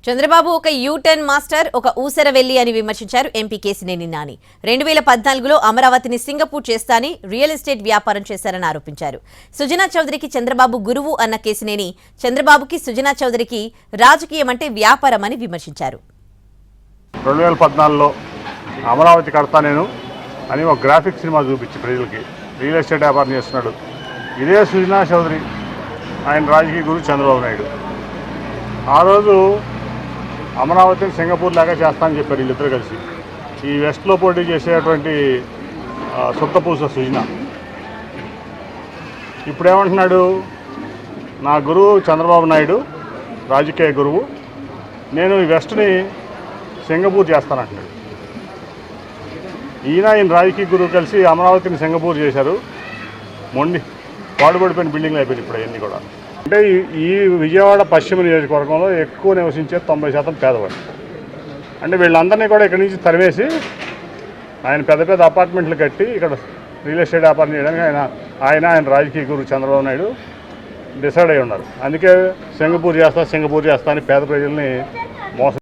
చంద్రబాబు ఒక U turn master, ఒక ఊసరవెల్లి అని విమర్శించారు ఎంపీ కేశినేని నాని. 2014లో అమరావతిని సింగపూర్ చేస్తాని రియల్ ఎస్టేట్ వ్యాపారం చేశారని ఆరోపించారు. సుజనా చౌదరికి చంద్రబాబు గురువు అన్న కేశినేని చంద్రబాబుకి సుజనా చౌదరికి రాజకీయం అంటే వ్యాపారం అని విమర్శించారు. 2014లో అమరావతి కడతా నేను అని ఒక గ్రాఫిక్ సినిమా చూపించి ప్రజలకి రియల్ ఎస్టేట్ వ్యాపారం చేస్తున్నాడు. ఇదే సుజనా చౌదరి, ఆయన రాజకీయ గురువు చంద్రబాబు నాయుడు. ఆ రోజు అమరావతిని సింగపూర్ లాగా చేస్తానని చెప్పారు వీళ్ళిద్దరు కలిసి. ఈ వెస్ట్లో పోటీ చేసేటువంటి సుత్తపూస సుజనా ఇప్పుడేమంటున్నాడు, నా గురువు చంద్రబాబు నాయుడు రాజకీయ గురువు, నేను ఈ వెస్ట్ని సింగపూర్ చేస్తానంటున్నాడు. ఈయన రాజకీయ గురువు కలిసి అమరావతిని సింగపూర్ చేశారు. మొండి పాడుపడిపోయిన బిల్డింగ్లు అయిపోయింది ఇప్పుడు అవన్నీ కూడా. అంటే ఈ విజయవాడ పశ్చిమ నియోజకవర్గంలో ఎక్కువ నివసించే 90% పేదవాడు. అంటే వీళ్ళందరినీ కూడా ఇక్కడి నుంచి తరివేసి ఆయన పెద్ద పెద్ద అపార్ట్మెంట్లు కట్టి ఇక్కడ రియల్ ఎస్టేట్ వ్యాపారం చేయడానికి ఆయన రాజకీయ గురువు చంద్రబాబు నాయుడు డిసైడ్ అయి ఉన్నారు. అందుకే సింగపూర్ చేస్తా అని పేద ప్రజల్ని మోసం